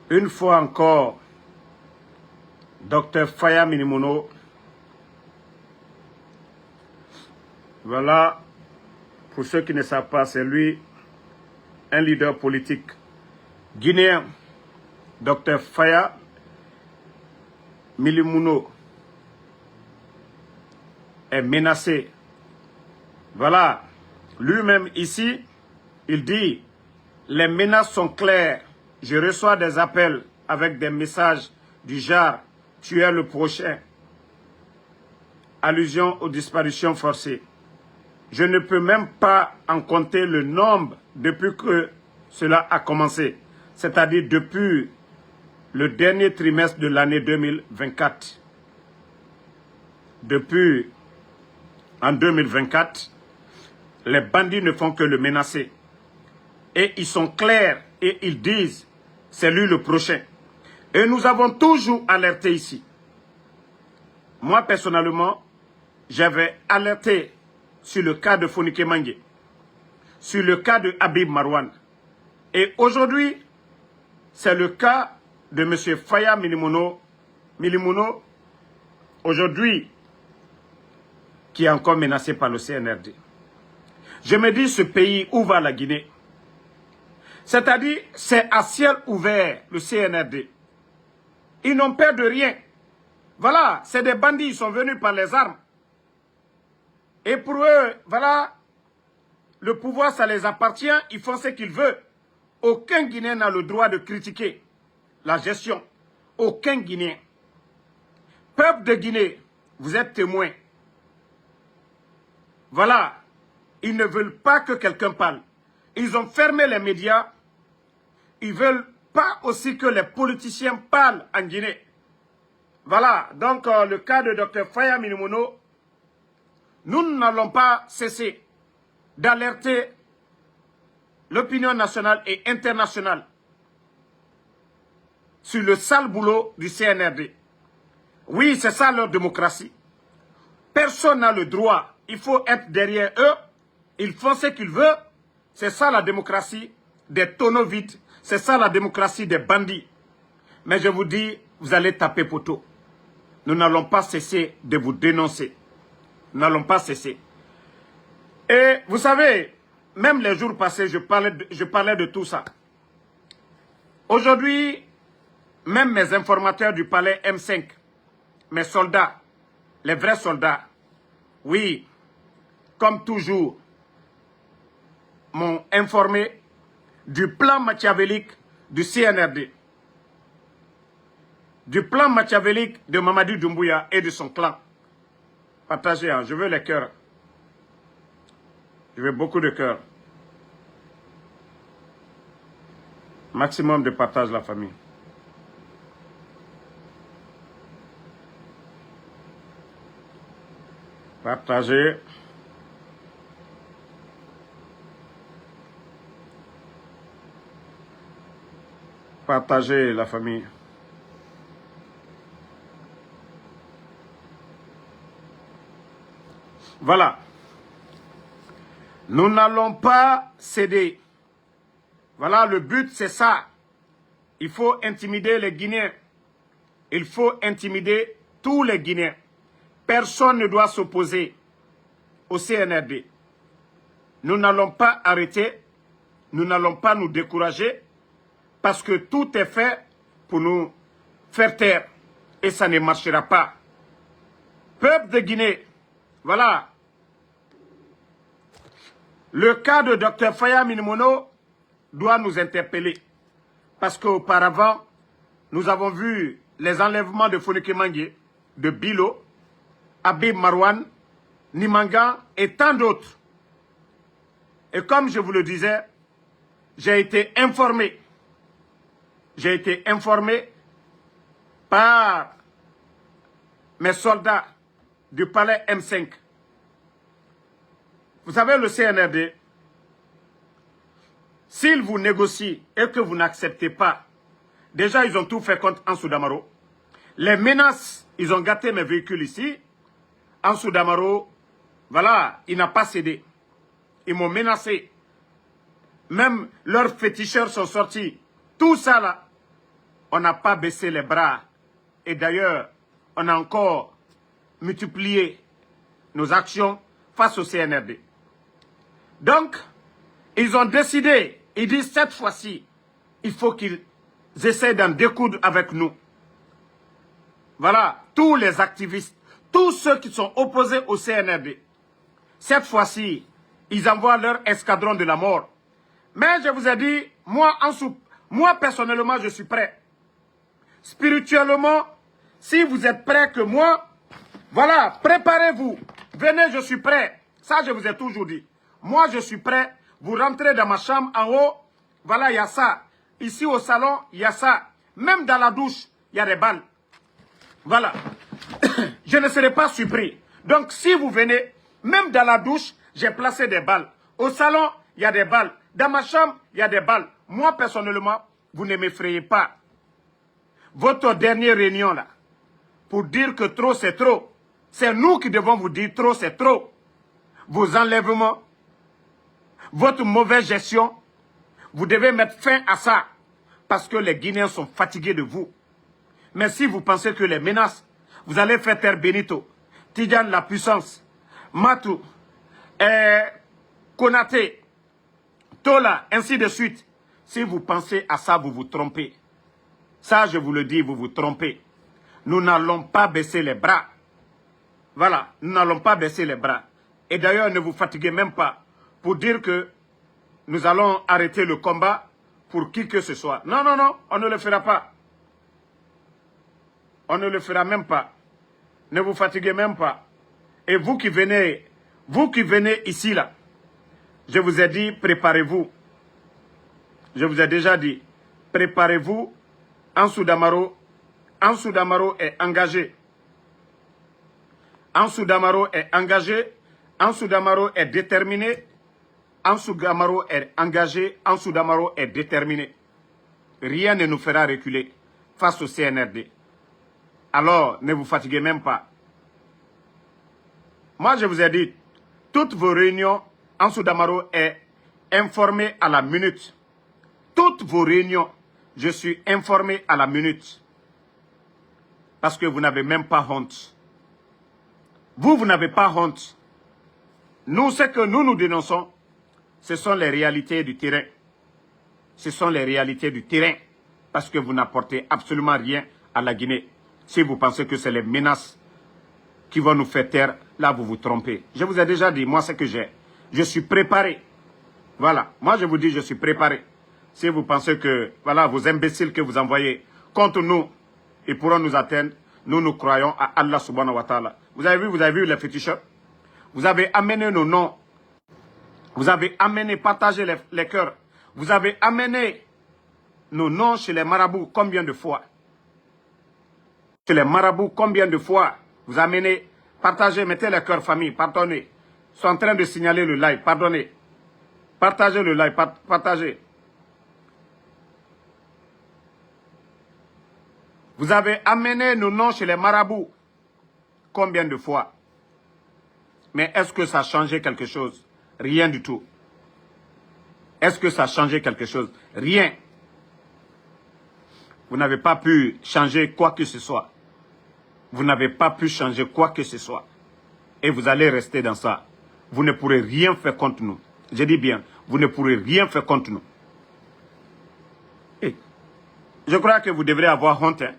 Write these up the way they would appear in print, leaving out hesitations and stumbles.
Une fois encore, Dr Faya Minimono, voilà, pour ceux qui ne savent pas, c'est lui, un leader politique guinéen, Dr Faya Minimono, est menacé. Voilà, lui-même ici, il dit, les menaces sont claires. Je reçois des appels avec des messages du genre, tu es le prochain. Allusion aux disparitions forcées. Je ne peux même pas en compter le nombre depuis que cela a commencé, c'est-à-dire depuis le dernier trimestre de l'année 2024. Depuis en 2024, les bandits ne font que le menacer. Et ils sont clairs et ils disent, c'est lui le prochain. Et nous avons toujours alerté ici. Moi, personnellement, j'avais alerté sur le cas de Fonike Mangue, sur le cas de Habib Marwan. Et aujourd'hui, c'est le cas de M. Faya Minimono, aujourd'hui, qui est encore menacé par le CNRD. Je me dis, ce pays, où va la Guinée? C'est-à-dire, c'est à ciel ouvert, le CNRD. Ils n'ont peur de rien. Voilà, c'est des bandits, ils sont venus par les armes. Et pour eux, voilà, le pouvoir, ça les appartient, ils font ce qu'ils veulent. Aucun Guinéen n'a le droit de critiquer la gestion. Aucun Guinéen. Peuple de Guinée, vous êtes témoins. Voilà, ils ne veulent pas que quelqu'un parle. Ils ont fermé les médias. Ils ne veulent pas aussi que les politiciens parlent en Guinée. Voilà, donc le cas de Dr Faya Minimono, nous n'allons pas cesser d'alerter l'opinion nationale et internationale sur le sale boulot du CNRD. Oui, c'est ça leur démocratie. Personne n'a le droit. Il faut être derrière eux. Ils font ce qu'ils veulent. C'est ça la démocratie des tonneaux vides. C'est ça la démocratie des bandits. Mais je vous dis, vous allez taper poteau. Nous n'allons pas cesser de vous dénoncer. Nous n'allons pas cesser. Et vous savez, même les jours passés, je parlais de tout ça. Aujourd'hui, même mes informateurs du palais M5, mes soldats, les vrais soldats, oui, comme toujours, m'ont informé du plan machiavélique du CNRD, du plan machiavélique de Mamadi Doumbouya et de son clan. Partagez, hein, je veux les cœurs. Je veux beaucoup de cœurs. Maximum de partage, la famille. Partagez. Partagez, la famille. Voilà. Nous n'allons pas céder. Voilà, le but, c'est ça. Il faut intimider les Guinéens. Il faut intimider tous les Guinéens. Personne ne doit s'opposer au CNRD. Nous n'allons pas arrêter. Nous n'allons pas nous décourager. Parce que tout est fait pour nous faire taire. Et ça ne marchera pas. Peuple de Guinée, voilà. Le cas de Dr Faya Minimono doit nous interpeller. Parce qu'auparavant, nous avons vu les enlèvements de Fonike Mangue, de Bilo, Habib Marwan, Nimanga et tant d'autres. Et comme je vous le disais, j'ai été informé. J'ai été informé par mes soldats du palais M5. Vous savez, le CNRD, s'ils vous négocient et que vous n'acceptez pas, déjà ils ont tout fait contre Ansou Damaro. Les menaces, ils ont gâté mes véhicules ici. Ansou Damaro, voilà, il n'a pas cédé. Ils m'ont menacé. Même leurs féticheurs sont sortis. Tout ça là. on n'a pas baissé les bras. Et d'ailleurs, on a encore multiplié nos actions face au CNRD. Donc, ils ont décidé, ils disent cette fois-ci, il faut qu'ils essaient d'en découdre avec nous. Voilà, tous les activistes, tous ceux qui sont opposés au CNRD. Cette fois-ci, ils envoient leur escadron de la mort. Mais je vous ai dit, moi personnellement, je suis prêt. Spirituellement, si vous êtes prêts que moi, voilà, préparez-vous. Venez, je suis prêt. Ça, je vous ai toujours dit. Moi, je suis prêt. Vous rentrez dans ma chambre en haut. Voilà, il y a ça. Ici au salon, il y a ça. Même dans la douche, il y a des balles. Voilà. Je ne serai pas surpris. Donc, si vous venez, même dans la douche, j'ai placé des balles. Au salon, il y a des balles. Dans ma chambre, il y a des balles. Moi, personnellement, vous ne m'effrayez pas. Votre dernière réunion, là, pour dire que trop, c'est trop. C'est nous qui devons vous dire trop, c'est trop. Vos enlèvements, votre mauvaise gestion, vous devez mettre fin à ça. Parce que les Guinéens sont fatigués de vous. Mais si vous pensez que les menaces, vous allez faire taire Benito, Tidjane la puissance, Matou, Konaté, Tola, ainsi de suite. Si vous pensez à ça, vous vous trompez. Ça, je vous le dis, vous vous trompez. Nous n'allons pas baisser les bras. Voilà, nous n'allons pas baisser les bras. Et d'ailleurs, ne vous fatiguez même pas pour dire que nous allons arrêter le combat pour qui que ce soit. Non, non, non, on ne le fera pas. On ne le fera même pas. Ne vous fatiguez même pas. Et vous qui venez ici, là, je vous ai dit, préparez-vous. Je vous ai déjà dit, préparez-vous. Ansou Damaro est engagé. Ansou Damaro est engagé. Ansou Damaro est déterminé. Ansou Damaro est engagé. Ansou Damaro est déterminé. Rien ne nous fera reculer face au CNRD. Alors, ne vous fatiguez même pas. Moi, je vous ai dit, toutes vos réunions, Ansou Damaro est informé à la minute. Toutes vos réunions, je suis informé à la minute. Parce que vous n'avez même pas honte. Vous n'avez pas honte. Nous, ce que nous dénonçons, ce sont les réalités du terrain. Ce sont les réalités du terrain. Parce que vous n'apportez absolument rien à la Guinée. Si vous pensez que c'est les menaces qui vont nous faire taire, là vous vous trompez. Je vous ai déjà dit, moi ce que j'ai. Je suis préparé. Voilà, moi je vous dis, je suis préparé. Si vous pensez que, voilà, vos imbéciles que vous envoyez contre nous, ils pourront nous atteindre, nous croyons à Allah subhanahu wa ta'ala. Vous avez vu les féticheurs? Vous avez amené nos noms. Vous avez amené, partagé les cœurs. Vous avez amené nos noms chez les marabouts combien de fois? Chez les marabouts combien de fois? Vous amenez, partagez, mettez les cœurs famille, pardonnez. Ils sont en train de signaler le live, pardonnez. Partagez le live, partagez. Vous avez amené nos noms chez les marabouts. Combien de fois? Mais est-ce que ça a changé quelque chose? Rien du tout. Est-ce que ça a changé quelque chose? Rien. Vous n'avez pas pu changer quoi que ce soit. Vous n'avez pas pu changer quoi que ce soit. Et vous allez rester dans ça. Vous ne pourrez rien faire contre nous. Je dis bien, vous ne pourrez rien faire contre nous. Et je crois que vous devrez avoir honte. Hein.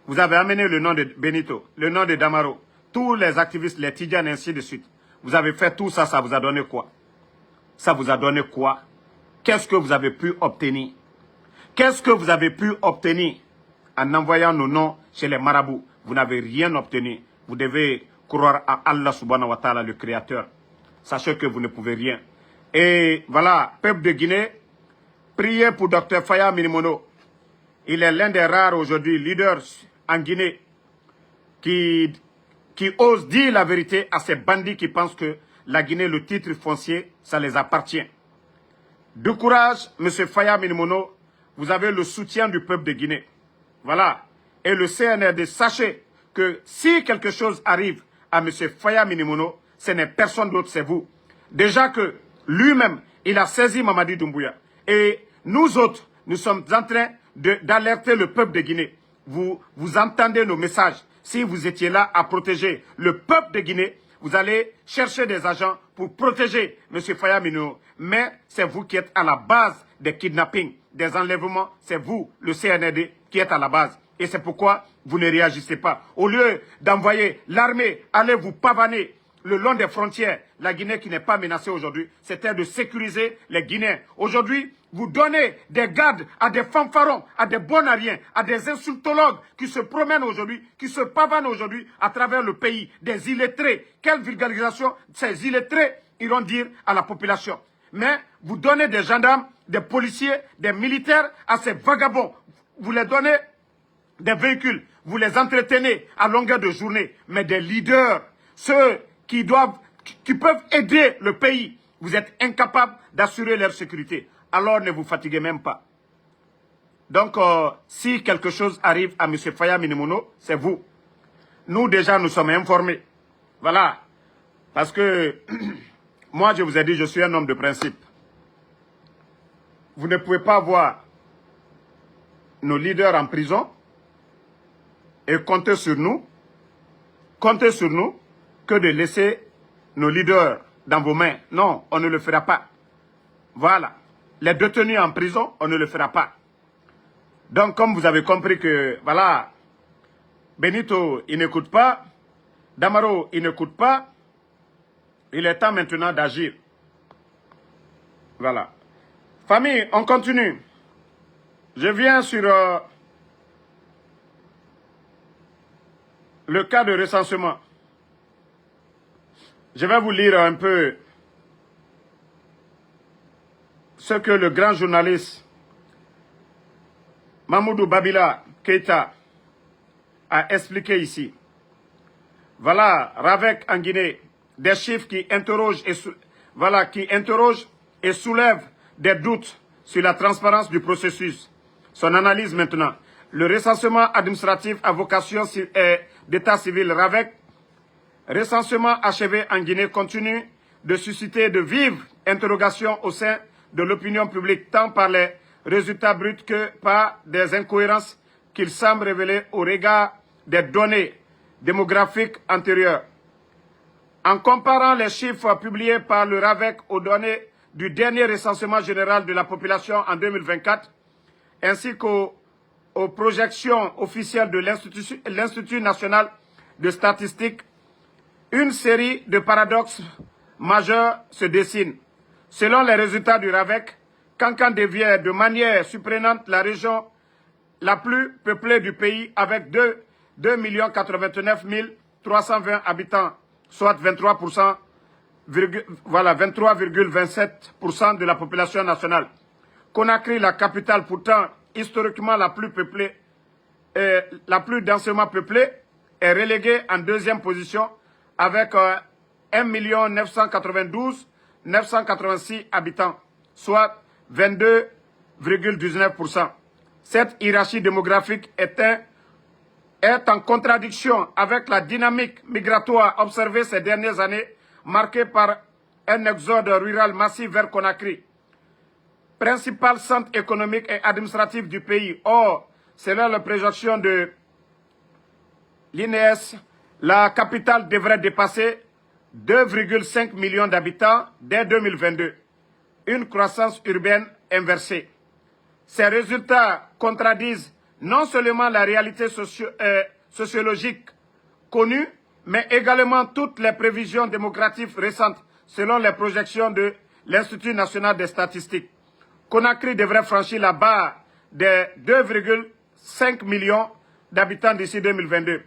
Vous avez amené le nom de Benito, le nom de Damaro, tous les activistes, les Tidjane, ainsi de suite. Vous avez fait tout ça, ça vous a donné quoi? Ça vous a donné quoi? Qu'est-ce que vous avez pu obtenir? Qu'est-ce que vous avez pu obtenir en envoyant nos noms chez les marabouts? Vous n'avez rien obtenu. Vous devez croire à Allah subhanahu wa ta'ala, le Créateur. Sachez que vous ne pouvez rien. Et voilà, peuple de Guinée, priez pour Dr Faya Minimono. Il est l'un des rares aujourd'hui leaders en Guinée qui ose dire la vérité à ces bandits qui pensent que la Guinée, le titre foncier, ça les appartient. De courage, M. Faya Minimono, vous avez le soutien du peuple de Guinée. Voilà. Et le CNRD, sachez que si quelque chose arrive à M. Faya Minimono, ce n'est personne d'autre, c'est vous. Déjà que lui-même, il a saisi Mamadi Doumbouya. Et nous autres, nous sommes en train d'alerter le peuple de Guinée. Vous entendez nos messages. Si vous étiez là à protéger le peuple de Guinée, vous allez chercher des agents pour protéger M. Faya Mino. Mais c'est vous qui êtes à la base des kidnappings, des enlèvements. C'est vous, le CNRD, qui êtes à la base. Et c'est pourquoi vous ne réagissez pas. Au lieu d'envoyer l'armée aller vous pavaner le long des frontières, la Guinée qui n'est pas menacée aujourd'hui, c'était de sécuriser les Guinéens. Aujourd'hui, vous donnez des gardes à des fanfarons, à des bonariens, à des insultologues qui se promènent aujourd'hui, qui se pavanent aujourd'hui à travers le pays, des illettrés. Quelle vulgarisation ces illettrés iront dire à la population. Mais vous donnez des gendarmes, des policiers, des militaires à ces vagabonds. Vous les donnez des véhicules, vous les entretenez à longueur de journée, mais des leaders, ceux qui peuvent aider le pays, vous êtes incapables d'assurer leur sécurité. Alors ne vous fatiguez même pas. Donc, si quelque chose arrive à M. Faya Minimono, c'est vous. Nous, déjà, nous sommes informés. Voilà. Parce que, moi, je vous ai dit, je suis un homme de principe. Vous ne pouvez pas voir nos leaders en prison et compter sur nous que de laisser nos leaders dans vos mains. Non, on ne le fera pas. Voilà. Les détenus en prison, on ne le fera pas. Donc, comme vous avez compris que, voilà, Benito, il n'écoute pas, Damaro, il n'écoute pas, il est temps maintenant d'agir. Voilà. Famille, on continue. Je viens sur le cas de recensement. Je vais vous lire un peu ce que le grand journaliste Mamoudou Babila Keïta a expliqué ici. Voilà, Ravec en Guinée, des chiffres qui interrogent et soulèvent des doutes sur la transparence du processus. Son analyse maintenant. Le recensement administratif à vocation d'état civil Ravec, recensement achevé en Guinée, continue de susciter de vives interrogations au sein de l'opinion publique, tant par les résultats bruts que par des incohérences qu'il semble révéler au regard des données démographiques antérieures. En comparant les chiffres publiés par le RAVEC aux données du dernier recensement général de la population en 2024, ainsi qu'aux projections officielles de l'Institut national de statistique, une série de paradoxes majeurs se dessinent. Selon les résultats du RAVEC, Kankan devient de manière surprenante la région la plus peuplée du pays avec 2 089 320 habitants, soit 23,27% de la population nationale. Conakry, la capitale pourtant historiquement la plus peuplée, la plus densément peuplée, est reléguée en deuxième position avec 1 992 986 habitants, soit 22,19%. Cette hiérarchie démographique est en contradiction avec la dynamique migratoire observée ces dernières années, marquée par un exode rural massif vers Conakry, principal centre économique et administratif du pays. Or, selon la projection de l'INES, la capitale devrait dépasser 2,5 millions d'habitants dès 2022, une croissance urbaine inversée. Ces résultats contradisent non seulement la réalité sociologique connue, mais également toutes les prévisions démographiques récentes selon les projections de l'Institut national des statistiques. Conakry devrait franchir la barre des 2,5 millions d'habitants d'ici 2022,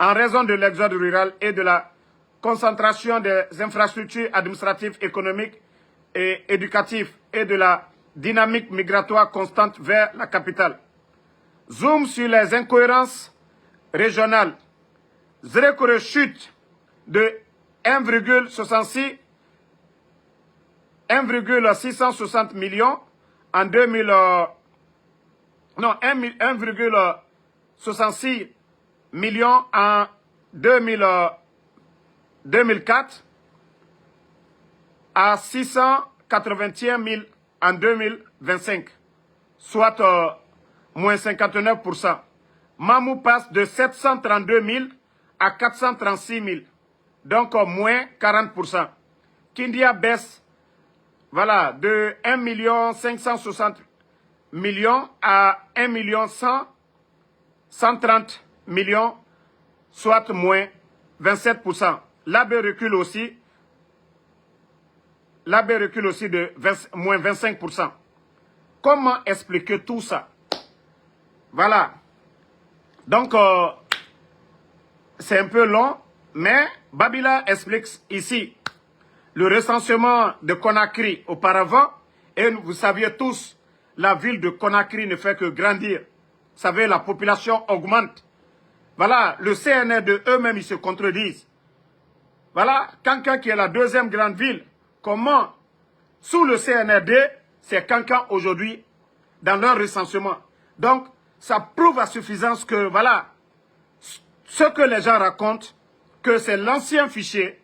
en raison de l'exode rural et de la concentration des infrastructures administratives, économiques et éducatives et de la dynamique migratoire constante vers la capitale. Zoom sur les incohérences régionales. Zéro chute de 1,660 millions en 1,66 millions en 2004 à 681 000 en 2025, soit moins 59%. Mamou passe de 732 000 à 436 000. Donc, moins 40%. Kindia baisse, voilà, de 1 560 millions à 1 130 millions, soit moins 27%. L'AB recule aussi. L'AB recule aussi de moins 25%. Comment expliquer tout ça? Voilà. Donc, c'est un peu long, mais Babila explique ici le recensement de Conakry auparavant, et vous saviez tous, la ville de Conakry ne fait que grandir. Vous savez, la population augmente. Voilà, le CNRD eux-mêmes, ils se contredisent. Voilà, Kankan qui est la deuxième grande ville, comment, sous le CNRD, c'est Kankan aujourd'hui, dans leur recensement. Donc, ça prouve à suffisance que, voilà, ce que les gens racontent, que c'est l'ancien fichier,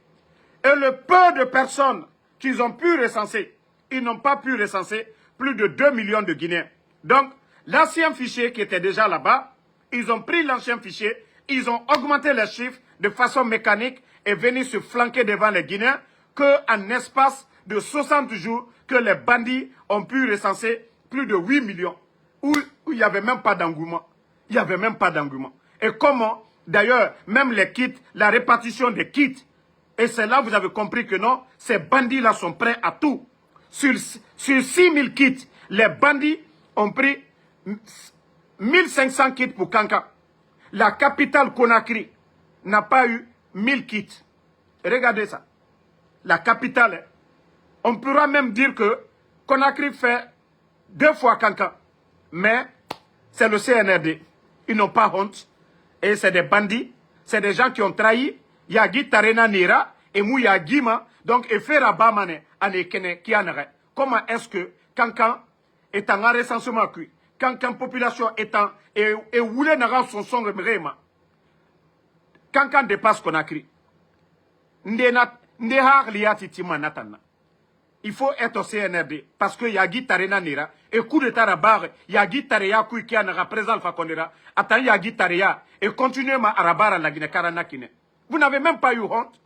et le peu de personnes qu'ils ont pu recenser, ils n'ont pas pu recenser plus de 2 millions de Guinéens. Donc, l'ancien fichier qui était déjà là-bas, ils ont pris l'ancien fichier, ils ont augmenté les chiffres de façon mécanique et venu se flanquer devant les Guinéens qu'en espace de 60 jours, que les bandits ont pu recenser plus de 8 millions, où il n'y avait même pas d'engouement. Il n'y avait même pas d'engouement. Et comment, d'ailleurs, même les kits, la répartition des kits, et c'est là que vous avez compris que non, ces bandits-là sont prêts à tout. Sur 6 000 kits, les bandits ont pris 1500 kits pour Kankan. La capitale Conakry n'a pas eu 1000 kits. Regardez ça. La capitale, on pourra même dire que Conakry fait 2 fois Kankan. Mais c'est le CNRD. Ils n'ont pas honte. Et c'est des bandits. C'est des gens qui ont trahi Yagi Tarena Nira et Mouya Gima. Donc, et Fera Bamane, Anekene, Kianare. Comment est-ce que Kankan est en recensement cuit? Kankan population étant et Woulé Nara son remrema. Kankan dépasse Conakry. Ndehar liati tima natana. Il faut être au CNRD parce que Yagi Tarena Nira et coup de Tarabar, Yagi Tareya Kouikia n'a présent Alpha Kondera, attend Yagi Tareya et continuez ma Arabara la Guinée Karanakine. Vous n'avez même pas eu honte.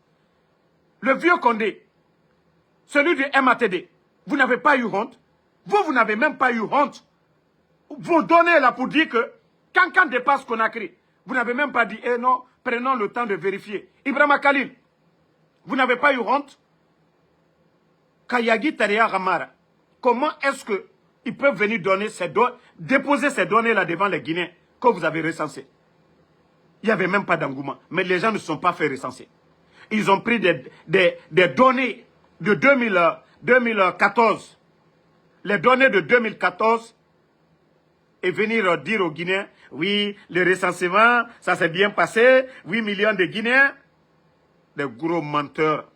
Le vieux Condé, celui du MATD, vous n'avez pas eu honte. Vous n'avez même pas eu honte. Vous donnez là pour dire que Kankan dépasse Conakry. Vous n'avez même pas dit, eh non, prenons le temps de vérifier. Ibrahima Khalil, vous n'avez pas eu honte. Kayagi Tareya Ramara, comment est-ce qu'ils peuvent venir donner déposer ces données-là devant les Guinéens que vous avez recensées? Il n'y avait même pas d'engouement. Mais les gens ne se sont pas fait recenser. Ils ont pris des données de 2014. Les données de 2014 et venir dire aux Guinéens, oui, le recensement, ça s'est bien passé, 8 millions de Guinéens. Des gros menteurs.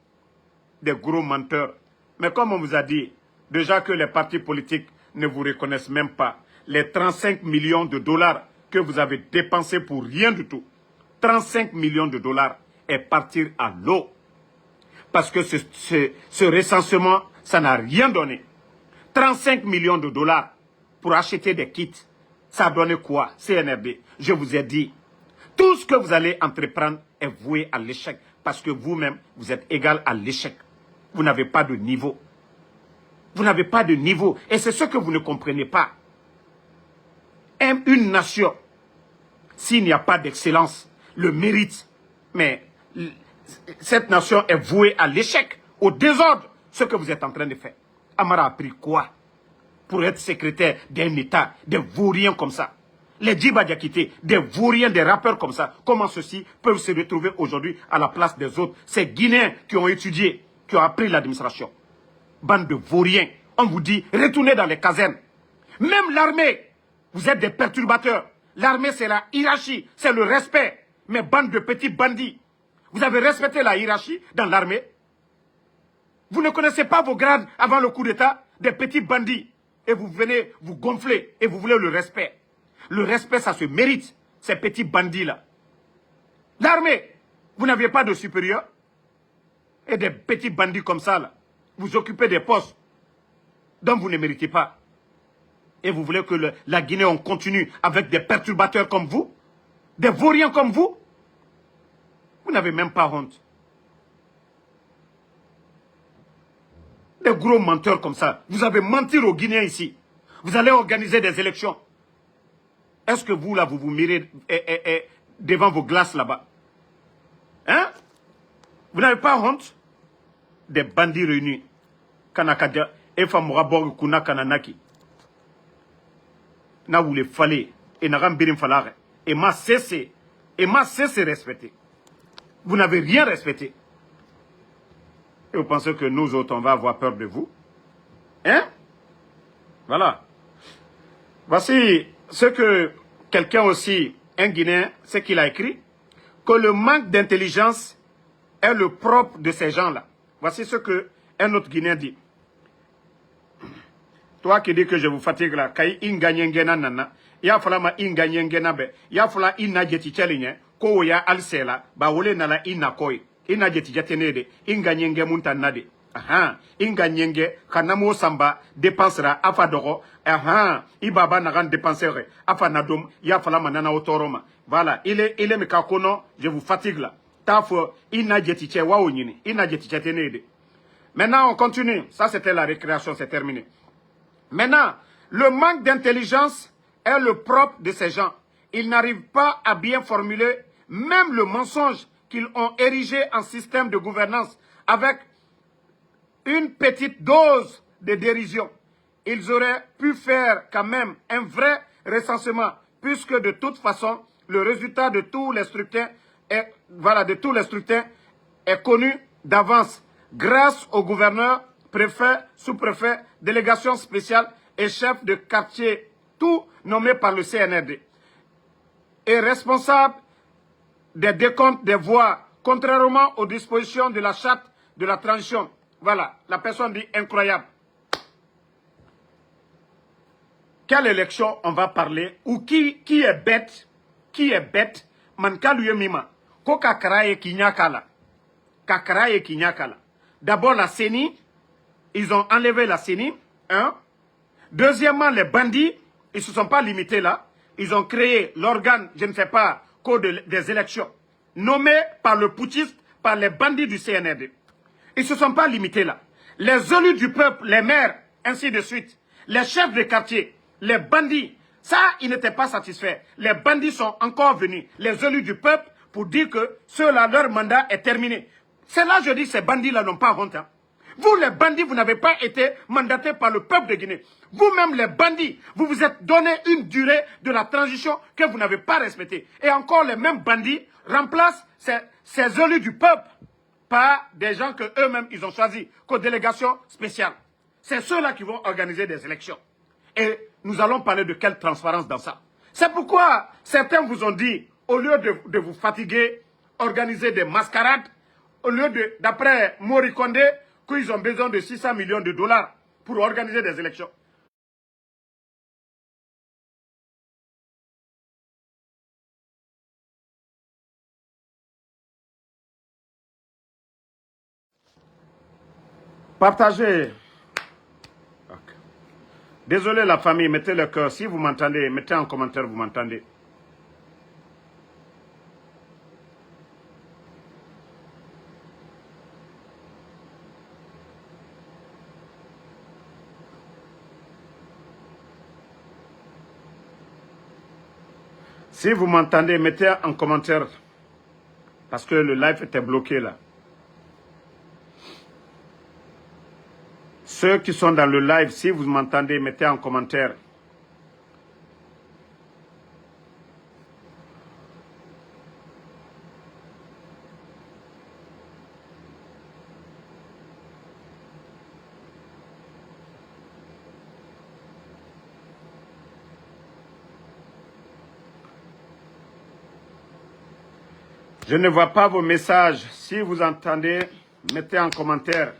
Des gros menteurs. Mais comme on vous a dit, déjà que les partis politiques ne vous reconnaissent même pas, les 35 millions de dollars que vous avez dépensés pour rien du tout, 35 millions de dollars est partir à l'eau. Parce que ce recensement, ça n'a rien donné. 35 millions de dollars pour acheter des kits, ça a donné quoi? CNRD, je vous ai dit, tout ce que vous allez entreprendre est voué à l'échec. Parce que vous-même, vous êtes égal à l'échec. Vous n'avez pas de niveau. Vous n'avez pas de niveau. Et c'est ce que vous ne comprenez pas. Une nation, s'il n'y a pas d'excellence, le mérite, mais cette nation est vouée à l'échec, au désordre, ce que vous êtes en train de faire. Amara a pris quoi pour être secrétaire d'un État, des vauriens comme ça? Les Djiba Diakité, des vauriens, des rappeurs comme ça, comment ceux-ci peuvent se retrouver aujourd'hui à la place des autres? Ces Guinéens qui ont étudié, qui ont appris l'administration. Bande de vauriens. On vous dit, retournez dans les casernes. Même l'armée, vous êtes des perturbateurs. L'armée, c'est la hiérarchie, c'est le respect. Mais bande de petits bandits. Vous avez respecté la hiérarchie dans l'armée? Vous ne connaissez pas vos grades avant le coup d'État? Des petits bandits. Et vous venez vous gonfler et vous voulez le respect. Le respect, ça se mérite, ces petits bandits-là. L'armée, vous n'aviez pas de supérieur? Et des petits bandits comme ça, là, vous occupez des postes dont vous ne méritez pas. Et vous voulez que la Guinée, on continue avec des perturbateurs comme vous? Des vauriens comme vous? Vous n'avez même pas honte. Des gros menteurs comme ça. Vous avez menti aux Guinéens ici. Vous allez organiser des élections. Est-ce que vous, là, vous vous mirez devant vos glaces là-bas? Hein? Vous n'avez pas honte? Des bandits réunis. Kanakadia, Efa Mourabor Kuna Kananaki. Na vous les fallait. Et n'a birim falare. Et m'a cessé. Et m'a cessé respecter. Vous n'avez rien respecté. Et vous pensez que nous autres, on va avoir peur de vous? Hein? Voilà. Voici ce que quelqu'un aussi, un Guinéen, ce qu'il a écrit. Que le manque d'intelligence est le propre de ces gens-là. Voici ce qu'un autre Guinéen dit. Toi qui dis que je vous fatigue là, kai inganyengena nana, ya fala ma inganyengena be, ya fala ina jeti chelinye, ko ya alsela, ba wole nala ina koi, ina jeti jatenede, inganyenge muntanade. Aha, inganyenge, kanamo samba, dépensera, afa doro, aha, ibaba nagan dépensere, afa nadom, ya fala manana otoroma. Voilà, il est me kakono, je vous fatigue là. Tafo, ina jeti che wa onyini, ina jeti jatenede. Maintenant, on continue. Ça, c'était la récréation, c'est terminé. Maintenant, le manque d'intelligence est le propre de ces gens. Ils n'arrivent pas à bien formuler même le mensonge qu'ils ont érigé en système de gouvernance avec une petite dose de dérision. Ils auraient pu faire quand même un vrai recensement, puisque de toute façon, le résultat de tous les scrutins est connu d'avance grâce au gouverneur, préfet, sous-préfet, délégation spéciale et chef de quartier, tout nommé par le CNRD, et responsable des décomptes des voix, contrairement aux dispositions de la charte de la transition. Voilà, la personne dit incroyable. Quelle élection on va parler? Ou qui est bête? Qui est bête? Mankaluye mima. Ko kakaraye kinyakala. Kakaraye kinyakala. D'abord la CENI. Ils ont enlevé la CENI. Un. Deuxièmement, les bandits, ils ne se sont pas limités là. Ils ont créé l'organe, je ne sais pas, des élections, nommé par le putschiste, par les bandits du CNRD. Ils ne se sont pas limités là. Les élus du peuple, les maires, ainsi de suite, les chefs de quartier, les bandits, ça, ils n'étaient pas satisfaits. Les bandits sont encore venus, les élus du peuple, pour dire que ceux-là, leur mandat est terminé. C'est là, je dis, ces bandits-là n'ont pas honte. Hein. Vous, les bandits, vous n'avez pas été mandatés par le peuple de Guinée. Vous-même, les bandits, vous vous êtes donné une durée de la transition que vous n'avez pas respectée. Et encore, les mêmes bandits remplacent ces élus du peuple par des gens que eux-mêmes, ils ont choisis comme délégation spéciale. C'est ceux-là qui vont organiser des élections. Et nous allons parler de quelle transparence dans ça. C'est pourquoi certains vous ont dit, au lieu de vous fatiguer, organiser des mascarades, au lieu de, d'après Mori Kondé, qu'ils ont besoin de 600 millions de dollars pour organiser des élections. Partagez. Okay. Désolé la famille, mettez le cœur. Si vous m'entendez, mettez en commentaire, vous m'entendez. Si vous m'entendez, mettez en commentaire. Parce que le live était bloqué là. Ceux qui sont dans le live, si vous m'entendez, mettez en commentaire. Je ne vois pas vos messages. Si vous entendez, mettez en commentaire.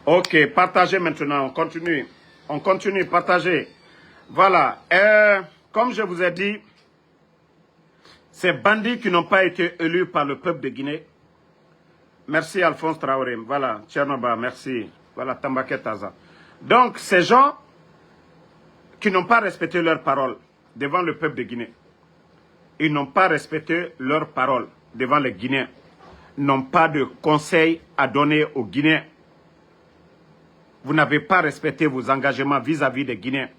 Ok, partagez maintenant. On continue. On continue, partagez. Voilà. Comme je vous ai dit, ces bandits qui n'ont pas été élus par le peuple de Guinée, Merci Alphonse Traoré. Voilà, Tchernoba, merci. Voilà, Tambaket Taza. Donc, ces gens qui n'ont pas respecté leurs paroles devant le peuple de Guinée, ils n'ont pas respecté leurs paroles devant les Guinéens, n'ont pas de conseils à donner aux Guinéens. Vous n'avez pas respecté vos engagements vis-à-vis des Guinéens.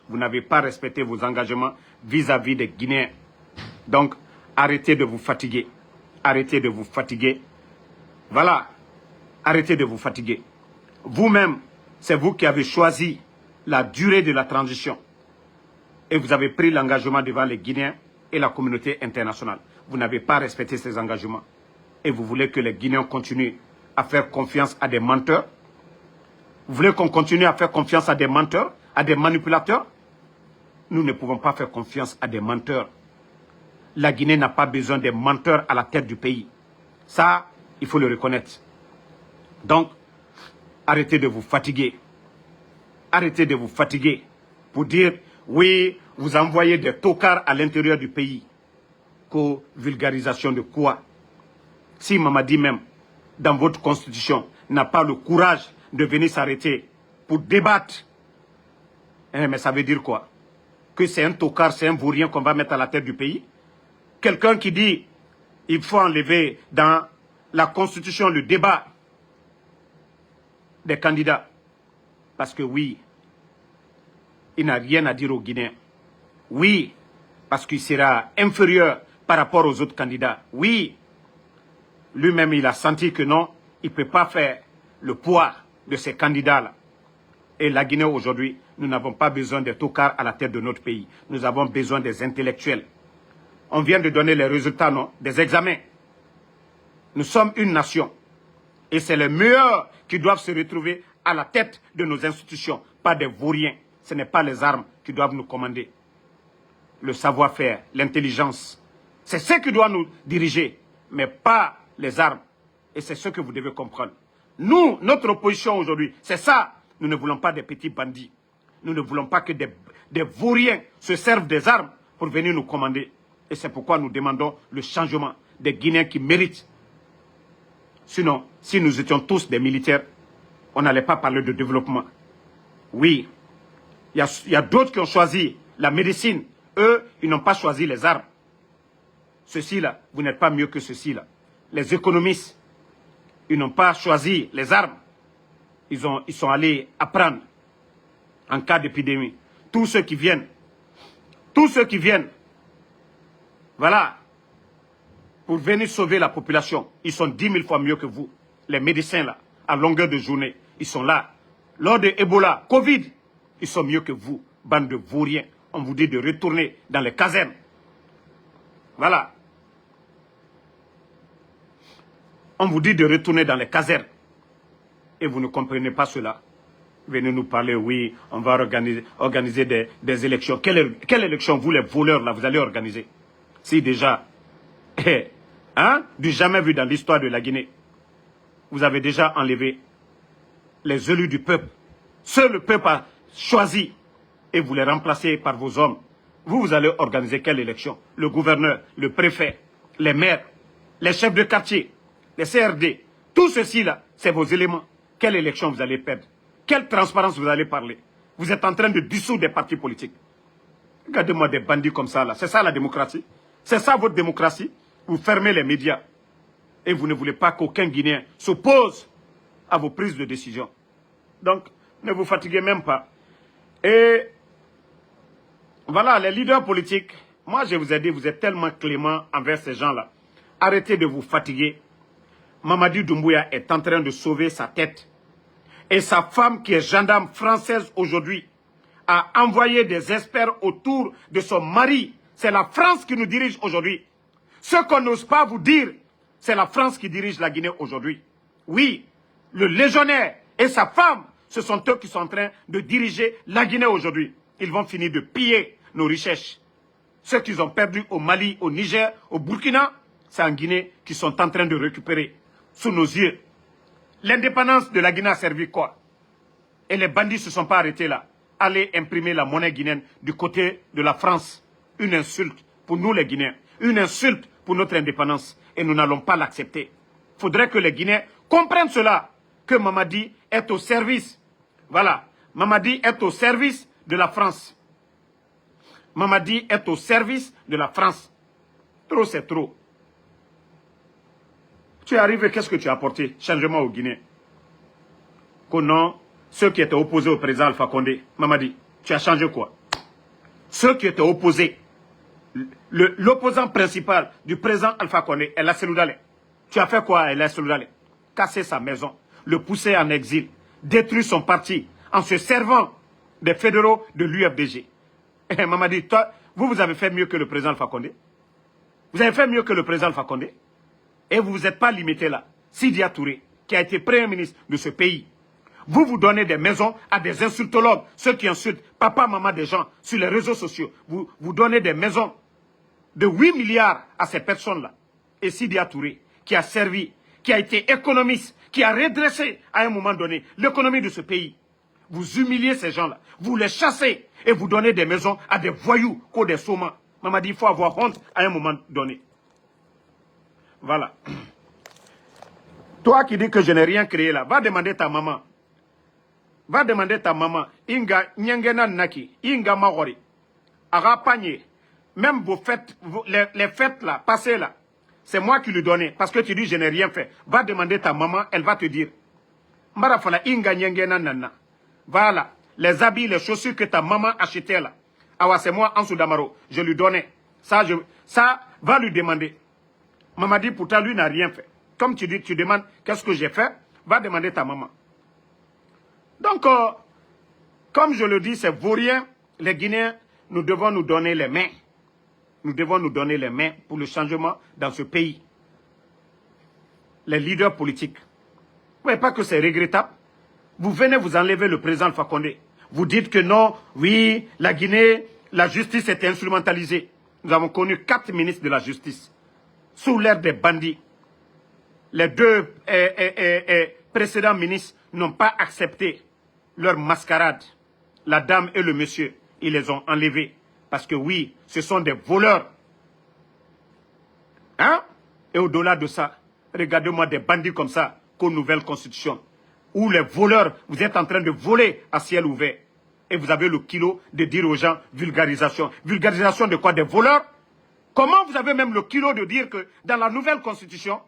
Vous n'avez pas respecté vos engagements vis-à-vis des Guinéens. Donc, arrêtez de vous fatiguer. Arrêtez de vous fatiguer. Voilà. Arrêtez de vous fatiguer. Vous-même, c'est vous qui avez choisi la durée de la transition. Et vous avez pris l'engagement devant les Guinéens et la communauté internationale. Vous n'avez pas respecté ces engagements. Et vous voulez que les Guinéens continuent à faire confiance à des menteurs? Vous voulez qu'on continue à faire confiance à des menteurs, à des manipulateurs? Nous ne pouvons pas faire confiance à des menteurs. La Guinée n'a pas besoin des menteurs à la tête du pays. Ça, il faut le reconnaître. Donc, arrêtez de vous fatiguer. Arrêtez de vous fatiguer pour dire, oui, vous envoyez des tocards à l'intérieur du pays. Co-vulgarisation de quoi? Si Mamadi même, dans votre constitution, n'a pas le courage de venir s'arrêter pour débattre, mais ça veut dire quoi? Que c'est un tocard, c'est un vaurien qu'on va mettre à la tête du pays? Quelqu'un qui dit, il faut enlever dans la constitution le débat des candidats. Parce que oui, il n'a rien à dire aux Guinéens. Oui, parce qu'il sera inférieur par rapport aux autres candidats. Oui, lui-même il a senti que non, il ne peut pas faire le poids de ces candidats-là. Et la Guinée aujourd'hui, nous n'avons pas besoin des tocards à la tête de notre pays. Nous avons besoin des intellectuels. On vient de donner les résultats, non, des examens. Nous sommes une nation. Et c'est les meilleurs qui doivent se retrouver à la tête de nos institutions, pas des vauriens. Ce n'est pas les armes qui doivent nous commander. Le savoir-faire, l'intelligence, c'est ce qui doit nous diriger, mais pas les armes. Et c'est ce que vous devez comprendre. Nous, notre opposition aujourd'hui, c'est ça. Nous ne voulons pas des petits bandits. Nous ne voulons pas que des vauriens se servent des armes pour venir nous commander. Et c'est pourquoi nous demandons le changement des Guinéens qui méritent. Sinon, si nous étions tous des militaires, on n'allait pas parler de développement. Oui, il y a d'autres qui ont choisi la médecine. Eux, ils n'ont pas choisi les armes. Ceux-ci-là, vous n'êtes pas mieux que ceux-ci-là. Les économistes, ils n'ont pas choisi les armes. Ils sont allés apprendre en cas d'épidémie. Tous ceux qui viennent, voilà, pour venir sauver la population, ils sont 10 000 fois mieux que vous. Les médecins, là, à longueur de journée, ils sont là. Lors de Ebola, Covid, ils sont mieux que vous, bande de vauriens. On vous dit de retourner dans les casernes. Voilà. On vous dit de retourner dans les casernes. Et vous ne comprenez pas cela. Venez nous parler, oui, on va organiser des élections. Quelle élection, vous les voleurs, là, vous allez organiser? Si déjà, du jamais vu dans l'histoire de la Guinée, vous avez déjà enlevé les élus du peuple. Seul le peuple a choisi et vous les remplacez par vos hommes. Vous allez organiser quelle élection? Le gouverneur, le préfet, les maires, les chefs de quartier, les CRD, tout ceci-là, c'est vos éléments. Quelle élection vous allez perdre? Quelle transparence vous allez parler? Vous êtes en train de dissoudre des partis politiques. Regardez-moi des bandits comme ça, là. C'est ça la démocratie? C'est ça votre démocratie? Vous fermez les médias. Et vous ne voulez pas qu'aucun Guinéen s'oppose à vos prises de décision. Donc, ne vous fatiguez même pas. Et voilà, les leaders politiques, moi je vous ai dit, vous êtes tellement clément envers ces gens-là. Arrêtez de vous fatiguer. Mamadi Doumbouya est en train de sauver sa tête. Et sa femme, qui est gendarme française aujourd'hui, a envoyé des experts autour de son mari. C'est la France qui nous dirige aujourd'hui. Ce qu'on n'ose pas vous dire, c'est la France qui dirige la Guinée aujourd'hui. Oui, le légionnaire et sa femme, ce sont eux qui sont en train de diriger la Guinée aujourd'hui. Ils vont finir de piller nos richesses. Ceux qu'ils ont perdus au Mali, au Niger, au Burkina, c'est en Guinée qu'ils sont en train de récupérer sous nos yeux. L'indépendance de la Guinée a servi quoi? Et les bandits ne se sont pas arrêtés là. Allez imprimer la monnaie guinéenne du côté de la France. Une insulte pour nous les Guinéens. Une insulte pour notre indépendance. Et nous n'allons pas l'accepter. Il faudrait que les Guinéens comprennent cela, que Mamadi est au service. Voilà, Mamadi est au service de la France. Mamadi est au service de la France. Trop, c'est trop. Tu es arrivé, qu'est-ce que tu as apporté? Changement au Guinée. Que non, ceux qui étaient opposés au président Alpha Condé, Mamadi, tu as changé quoi? Ceux qui étaient opposés, l'opposant principal du président Alpha Condé, El Hasselou Dale. Tu as fait quoi à El Hasselou Dale? Casser sa maison, le pousser en exil, détruire son parti en se servant des fédéraux de l'UFDG. Eh, Mamadi, toi, vous avez fait mieux que le président Alpha Condé. Vous avez fait mieux que le président Alpha Condé. Et vous ne vous êtes pas limité là. Sidia Touré, qui a été premier ministre de ce pays, vous donnez des maisons à des insultologues, ceux qui insultent papa, maman des gens sur les réseaux sociaux. Vous donnez des maisons de 8 milliards à ces personnes-là. Et Sidia Touré, qui a servi, qui a été économiste, qui a redressé à un moment donné l'économie de ce pays. Vous humiliez ces gens-là, vous les chassez et vous donnez des maisons à des voyous, comme des saumons. Maman dit, il faut avoir honte à un moment donné. Voilà. Toi qui dis que je n'ai rien créé là, va demander ta maman. Va demander ta maman. Inga nyangena naki, inga magori. Ara panier. Même vos fêtes, les fêtes là, passées là, c'est moi qui lui donnais. Parce que tu dis je n'ai rien fait. Va demander ta maman, elle va te dire. Marafala inga nyangena nana. Voilà. Les habits, les chaussures que ta maman achetait là. Awa, c'est moi en Soudamaro. Je lui donnais. Ça, va lui demander. Maman dit, pourtant, lui n'a rien fait. Comme tu dis, tu demandes, qu'est-ce que j'ai fait? Va demander ta maman. Donc, comme je le dis, c'est vaurien. Les Guinéens, nous devons nous donner les mains. Nous devons nous donner les mains pour le changement dans ce pays. Les leaders politiques. Vous ne voyez pas que c'est regrettable? Vous venez vous enlever le président Alpha Condé. Vous dites que non, oui, la Guinée, la justice est instrumentalisée. Nous avons connu 4 ministres de la justice. Sous l'ère des bandits. Les 2 précédents ministres n'ont pas accepté leur mascarade. La dame et le monsieur, ils les ont enlevés. Parce que oui, ce sont des voleurs. Hein? Et au-delà de ça, regardez-moi des bandits comme ça, qu'aux nouvelles constitutions. Où les voleurs, vous êtes en train de voler à ciel ouvert. Et vous avez le kilo de dire aux gens vulgarisation. Vulgarisation de quoi? Des voleurs? Comment vous avez même le kilo de dire que dans la nouvelle constitution,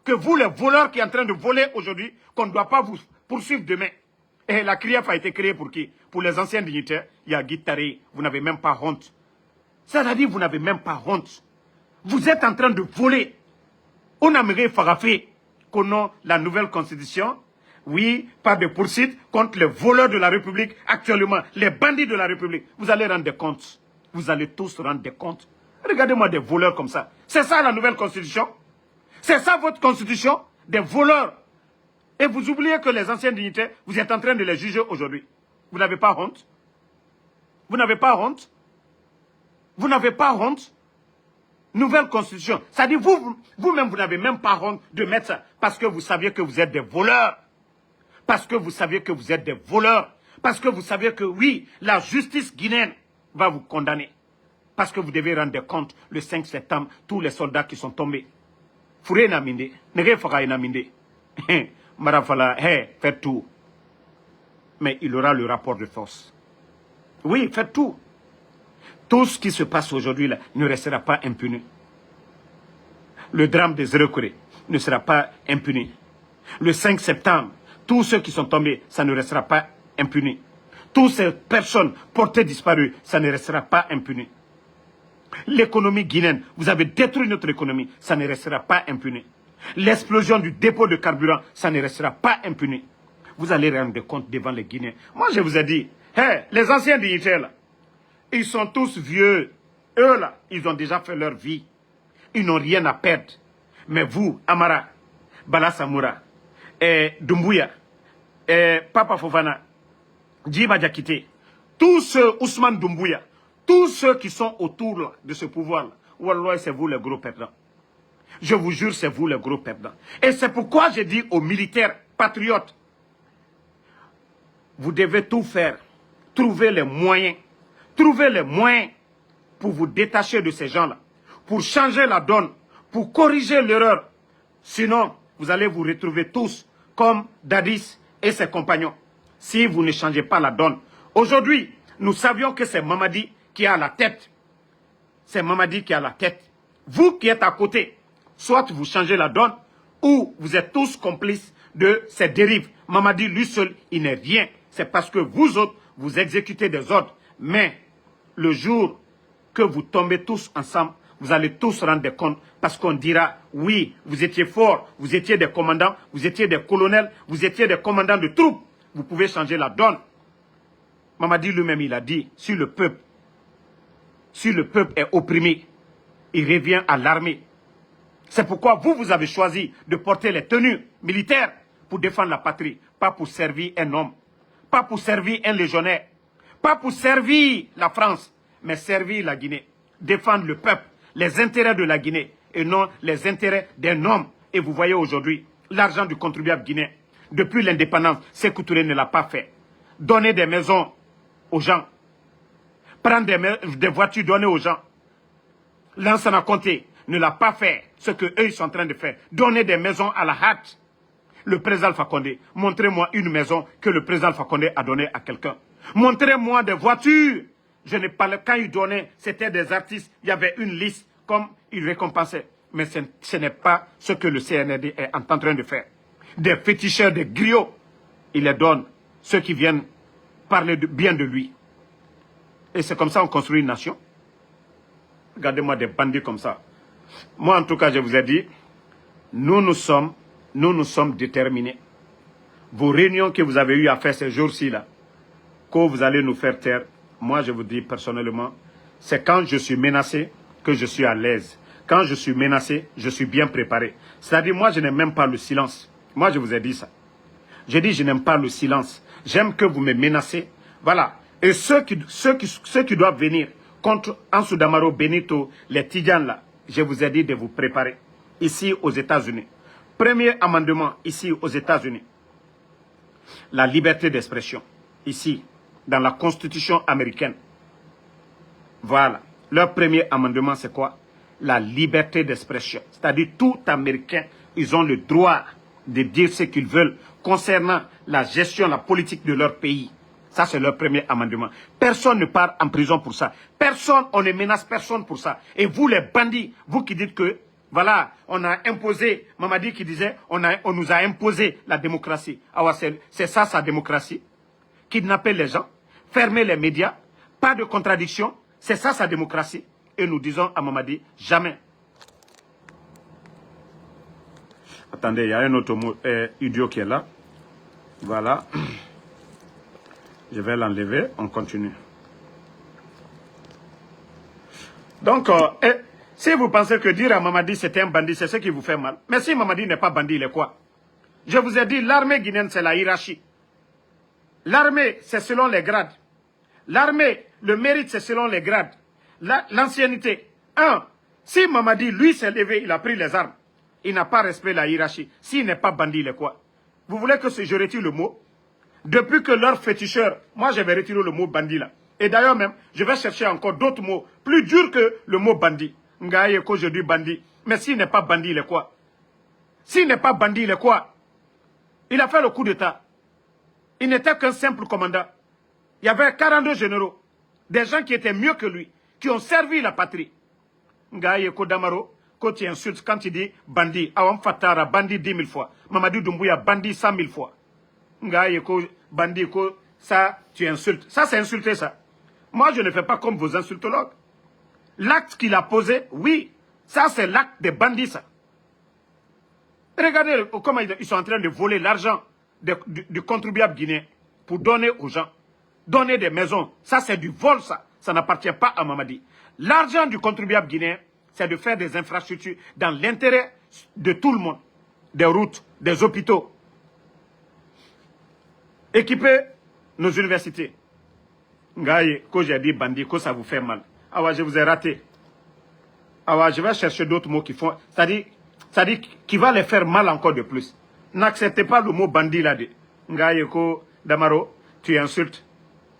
que vous les voleurs qui êtes en train de voler aujourd'hui, qu'on ne doit pas vous poursuivre demain? Et la CRIEF a été créée pour qui? Pour les anciens dignitaires. Il y a Guittari, vous n'avez même pas honte. C'est-à-dire vous n'avez même pas honte. Vous êtes en train de voler. On aimerait farafé qu'on la nouvelle constitution. Oui, pas de poursuite contre les voleurs de la République actuellement, les bandits de la République. Vous allez rendre des comptes. Vous allez tous rendre des comptes. Regardez-moi des voleurs comme ça. C'est ça la nouvelle constitution? C'est ça votre constitution? Des voleurs. Et vous oubliez que les anciens dignitaires, vous êtes en train de les juger aujourd'hui. Vous n'avez pas honte? Vous n'avez pas honte? Vous n'avez pas honte? Nouvelle constitution. C'est-à-dire vous-même, vous n'avez même pas honte de mettre ça. Parce que vous saviez que vous êtes des voleurs. Parce que vous saviez que vous êtes des voleurs. Parce que vous saviez que oui, la justice guinéenne va vous condamner. Parce que vous devez rendre compte le 5 septembre, tous les soldats qui sont tombés. Fouré naminde, nege faka naminde. Marafala, faites tout. Mais il aura le rapport de force. Oui, faites tout. Tout ce qui se passe aujourd'hui là ne restera pas impuni. Le drame des Zérekoré ne sera pas impuni. Le 5 septembre, tous ceux qui sont tombés, ça ne restera pas impuni. Toutes ces personnes portées disparues, ça ne restera pas impuni. L'économie guinéenne, vous avez détruit notre économie, ça ne restera pas impuni. L'explosion du dépôt de carburant, ça ne restera pas impuni. Vous allez rendre compte devant les Guinéens. Moi, je vous ai dit, les anciens dignitaires, là, ils sont tous vieux. Eux, là, ils ont déjà fait leur vie. Ils n'ont rien à perdre. Mais vous, Amara, Bala Samoura, Doumbouya, Papa Fofana, Djiba Diakité, tous ceux, Ousmane Doumbouya, tous ceux qui sont autour là, de ce pouvoir-là, Wallah, c'est vous les gros perdants. Je vous jure, c'est vous les gros perdants. Et c'est pourquoi je dis aux militaires patriotes, vous devez tout faire, trouver les moyens pour vous détacher de ces gens-là, pour changer la donne, pour corriger l'erreur. Sinon, vous allez vous retrouver tous comme Dadis et ses compagnons, si vous ne changez pas la donne. Aujourd'hui, nous savions que c'est Mamadi qui a la tête. C'est Mamadi qui a la tête. Vous qui êtes à côté, soit vous changez la donne, ou vous êtes tous complices de ces dérives. Mamadi, lui seul, il n'est rien. C'est parce que vous autres, vous exécutez des ordres. Mais le jour que vous tombez tous ensemble, vous allez tous rendre compte parce qu'on dira, oui, vous étiez forts, vous étiez des commandants, vous étiez des colonels, vous étiez des commandants de troupes. Vous pouvez changer la donne. Mamadi lui-même, il a dit, si le peuple est opprimé, il revient à l'armée. C'est pourquoi vous avez choisi de porter les tenues militaires pour défendre la patrie, pas pour servir un homme, pas pour servir un légionnaire, pas pour servir la France, mais servir la Guinée, défendre le peuple, les intérêts de la Guinée et non les intérêts d'un homme. Et vous voyez aujourd'hui, l'argent du contribuable guinéen, depuis l'indépendance, Sékou Touré ne l'a pas fait. Donner des maisons aux gens, prendre des voitures données aux gens. Lansana Conté ne l'a pas fait, ce qu'eux ils sont en train de faire. Donner des maisons à la hâte. Le président Alpha Condé, montrez-moi une maison que le président Alpha Condé a donnée à quelqu'un. Montrez-moi des voitures. Je n'ai pas quand il donnait, c'était des artistes, il y avait une liste comme il récompensait. Mais ce n'est pas ce que le CNRD est en train de faire. Des féticheurs, des griots, il les donne, ceux qui viennent parler bien de lui. Et c'est comme ça qu'on construit une nation. Regardez-moi des bandits comme ça. Moi, en tout cas, je vous ai dit, nous sommes déterminés. Vos réunions que vous avez eues à faire ces jours-ci, là, que vous allez nous faire taire, moi, je vous dis personnellement, c'est quand je suis menacé que je suis à l'aise. Quand je suis menacé, je suis bien préparé. C'est-à-dire, moi, je n'aime même pas le silence. Moi, je vous ai dit ça. J'ai dit, je n'aime pas le silence. J'aime que vous me menacez. Voilà. Et ceux qui doivent venir contre Ansou Damaro, Benito, les Tidjans, là, je vous ai dit de vous préparer. Ici, aux États-Unis. Premier amendement, ici, aux États-Unis. La liberté d'expression. Ici, dans la Constitution américaine. Voilà. Leur premier amendement, c'est quoi? La liberté d'expression. C'est-à-dire, tout Américain, ils ont le droit de dire ce qu'ils veulent concernant la gestion, la politique de leur pays. Ça, c'est leur premier amendement. Personne ne part en prison pour ça. Personne, on ne menace personne pour ça. Et vous, les bandits, vous qui dites que, voilà, on a imposé, Mamadi qui disait, on nous a imposé la démocratie. Ah ouais, c'est ça, sa démocratie. Kidnapper les gens, fermer les médias, pas de contradiction. C'est ça, sa démocratie. Et nous disons à Mamadi, jamais. Attendez, il y a un autre idiot qui est là. Voilà. Je vais l'enlever, on continue. Donc, si vous pensez que dire à Mamadi c'était un bandit, c'est ce qui vous fait mal. Mais si Mamadi n'est pas bandit, il est quoi? Je vous ai dit, l'armée guinéenne, c'est la hiérarchie. L'armée, c'est selon les grades. L'armée, le mérite, c'est selon les grades. L'ancienneté. Si Mamadi, lui, s'est levé, il a pris les armes. Il n'a pas respecté la hiérarchie. S'il n'est pas bandit, il est quoi? Vous voulez que je retire le mot? Depuis que leur féticheur, moi je vais retirer le mot bandit là. Et d'ailleurs même, je vais chercher encore d'autres mots plus durs que le mot bandit. Ngaye ko je dis bandit. Mais s'il n'est pas bandit, il est quoi? S'il n'est pas bandit, il est quoi? Il a fait le coup d'état. Il n'était qu'un simple commandant. Il y avait 42 généraux. Des gens qui étaient mieux que lui. Qui ont servi la patrie. Ngaye ko Damaro, quand tu insultes, quand tu dis bandit, Awam Fatara, bandit 10 000 fois. Mamadou Doumbouya, bandit 100 000 fois. Ngaye ko bandit ko, ça, tu insultes. Ça, c'est insulter ça. Moi, je ne fais pas comme vos insultologues. L'acte qu'il a posé, oui, ça, c'est l'acte des bandits, ça. Regardez comment ils sont en train de voler l'argent du contribuable guinéen pour donner aux gens. Donner des maisons. Ça, c'est du vol, ça. Ça n'appartient pas à Mamadi. L'argent du contribuable guinéen, c'est de faire des infrastructures dans l'intérêt de tout le monde. Des routes, des hôpitaux. Équiper nos universités. Ngaye, quand j'ai dit bandit, que ça vous fait mal. Ah ouais, je vous ai raté. Ah ouais, je vais chercher d'autres mots qui font... C'est-à-dire qui va les faire mal encore de plus. N'acceptez pas le mot bandit là. Ngaye, ko Damaro, tu insultes.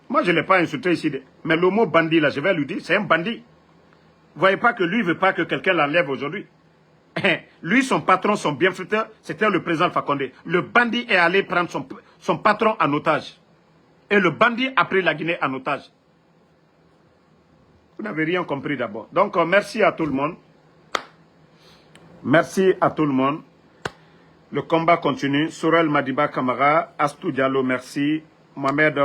Moi, je ne l'ai pas insulté ici. Mais le mot bandit là, je vais lui dire, c'est un bandit. Vous voyez pas que lui ne veut pas que quelqu'un l'enlève aujourd'hui. Lui, son patron, son bienfaiteur, c'était le président Alpha Condé. Le bandit est allé prendre son patron en otage. Et le bandit a pris la Guinée en otage. Vous n'avez rien compris d'abord. Donc, merci à tout le monde. Merci à tout le monde. Le combat continue. Sorel Madiba Kamara, Astou Diallo, merci. Mohamed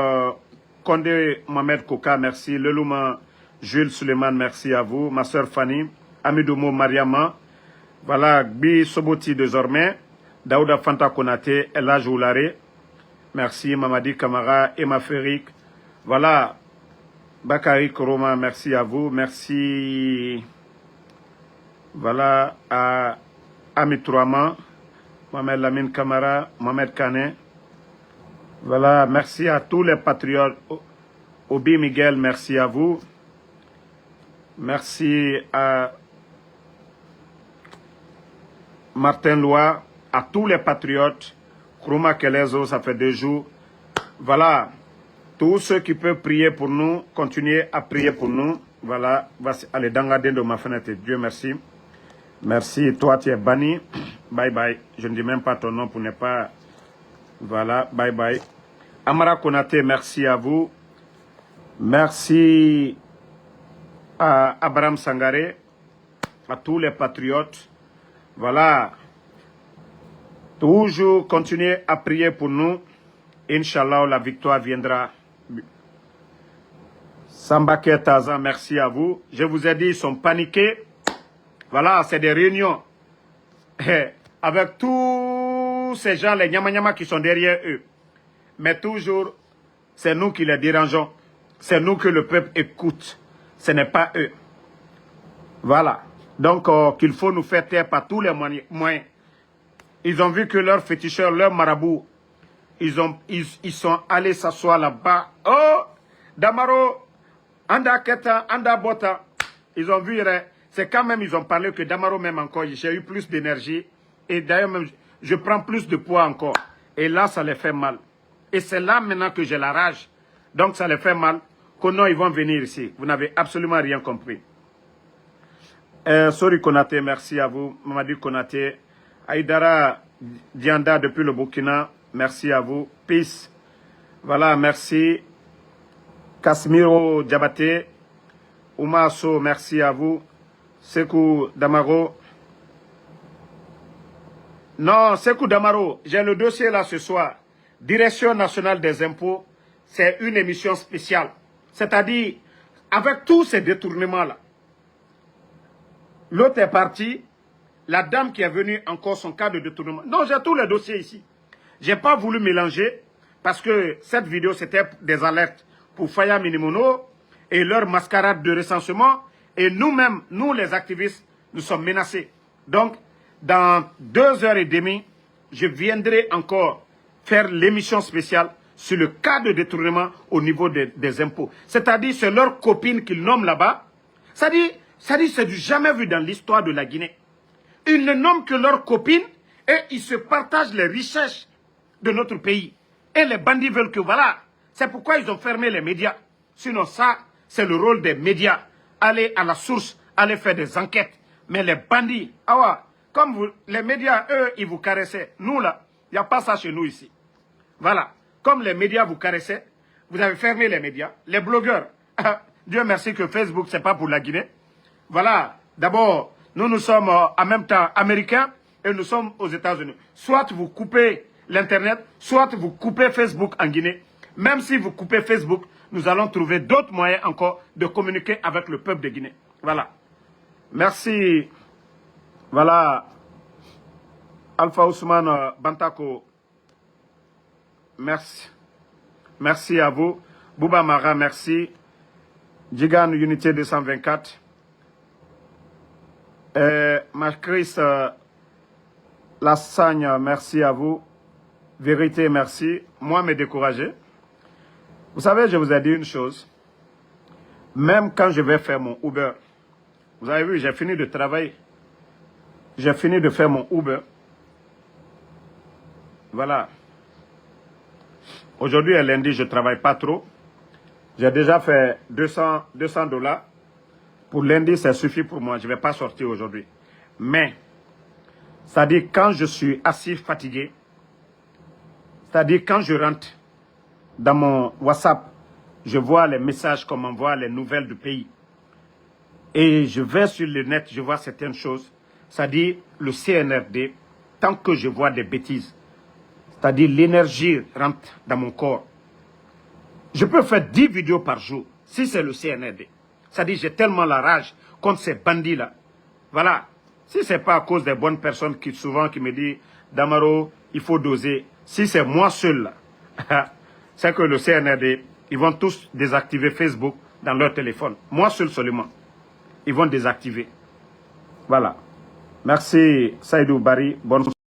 Condé, Mohamed Koka, merci. Lelouma Jules Suleiman, merci à vous. Ma soeur Fanny, Amidoumo Mariama. Voilà, Gbi Soboti désormais. Daouda Fanta Konate, Ella Joulare. Merci. Mamadi Kamara, Emma Ferik. Voilà. Bakari Koroma, merci à vous. Merci. Voilà, à Amit Touama, Mohamed Lamine Kamara, Mohamed Kane. Voilà, merci à tous les patriotes. Obi Miguel, merci à vous. Merci à Martin Loa, à tous les patriotes. Kruma Kelezo, ça fait 2 jours. Voilà, tous ceux qui peuvent prier pour nous, continuez à prier pour nous. Voilà, allez, dangadin de ma fenêtre, Dieu merci. Merci, toi tu es banni. Bye bye. Je ne dis même pas ton nom pour ne pas... Voilà, bye bye. Amara Konate, merci à vous. Merci à Abraham Sangaré, à tous les patriotes. Voilà. Toujours continuez à prier pour nous. Inch'Allah, la victoire viendra. Sambake Tazan, merci à vous. Je vous ai dit, ils sont paniqués. Voilà, c'est des réunions. Avec tous ces gens, les nyama qui sont derrière eux. Mais toujours, c'est nous qui les dérangeons. C'est nous que le peuple écoute. Ce n'est pas eux. Voilà. Donc, qu'il faut nous faire taire par tous les moyens. Ils ont vu que leurs féticheurs, leurs marabouts, ils sont allés s'asseoir là-bas. Oh, Damaro, Anda Keta, Anda Bota. Ils ont vu, c'est quand même, ils ont parlé que Damaro même encore, j'ai eu plus d'énergie. Et d'ailleurs, même, je prends plus de poids encore. Et là, ça les fait mal. Et c'est là maintenant que j'ai la rage. Donc, ça les fait mal. Que non, ils vont venir ici. Vous n'avez absolument rien compris. Sori Konate, merci à vous. Mamadi Konate. Aïdara Dianda depuis le Burkina, merci à vous. Peace. Voilà, merci. Kasmiro Diabaté. Oumaso, merci à vous. Sekou Damaro. Non, Sekou Damaro, j'ai le dossier là ce soir. Direction nationale des impôts, c'est une émission spéciale. C'est-à-dire, avec tous ces détournements-là, l'autre est parti, la dame qui est venue encore son cas de détournement. Non, j'ai tous les dossiers ici. Je n'ai pas voulu mélanger parce que cette vidéo, c'était des alertes pour Faya Minimono et leur mascarade de recensement. Et nous-mêmes, nous les activistes, nous sommes menacés. Donc, dans 2h30, je viendrai encore faire l'émission spéciale sur le cas de détournement au niveau des impôts. C'est-à-dire, c'est leurs copines qu'ils nomment là-bas. C'est-à-dire, c'est du jamais vu dans l'histoire de la Guinée. Ils ne nomment que leurs copines et ils se partagent les richesses de notre pays. Et les bandits veulent que, voilà, c'est pourquoi ils ont fermé les médias. Sinon, ça, c'est le rôle des médias. Aller à la source, aller faire des enquêtes. Mais les bandits, ah ouais, comme vous, les médias, eux, ils vous caressaient. Nous, là, il n'y a pas ça chez nous ici. Voilà. Comme les médias vous caressaient, vous avez fermé les médias. Les blogueurs, Dieu merci que Facebook, ce n'est pas pour la Guinée. Voilà. D'abord, nous sommes en même temps américains et nous sommes aux États-Unis. Soit vous coupez l'Internet, soit vous coupez Facebook en Guinée. Même si vous coupez Facebook, nous allons trouver d'autres moyens encore de communiquer avec le peuple de Guinée. Voilà. Merci. Voilà. Alpha Ousmane Bantako. Merci. Merci à vous. Bouba Mara, merci. Jigan Unité 224. Chris Lassagne, merci à vous. Vérité, merci. Moi, me décourager. Vous savez, je vous ai dit une chose. Même quand je vais faire mon Uber, vous avez vu, j'ai fini de travailler. J'ai fini de faire mon Uber. Voilà. Aujourd'hui et lundi, je ne travaille pas trop. J'ai déjà fait 200 $. Pour lundi, ça suffit pour moi. Je ne vais pas sortir aujourd'hui. Mais, C'est-à-dire quand je suis assis fatigué, c'est-à-dire quand je rentre dans mon WhatsApp, je vois les messages qu'on m'envoie, les nouvelles du pays. Et je vais sur le net, je vois certaines choses. C'est-à-dire le CNRD, tant que je vois des bêtises, c'est-à-dire l'énergie rentre dans mon corps. Je peux faire 10 vidéos par jour, si c'est le CNRD. C'est-à-dire j'ai tellement la rage contre ces bandits-là. Voilà. Si ce n'est pas à cause des bonnes personnes qui souvent qui me disent « Damaro, il faut doser ». Si c'est moi seul, là, c'est que le CNRD, ils vont tous désactiver Facebook dans leur téléphone. Moi seul seulement. Ils vont désactiver. Voilà. Merci Saïdou Bari. Bonne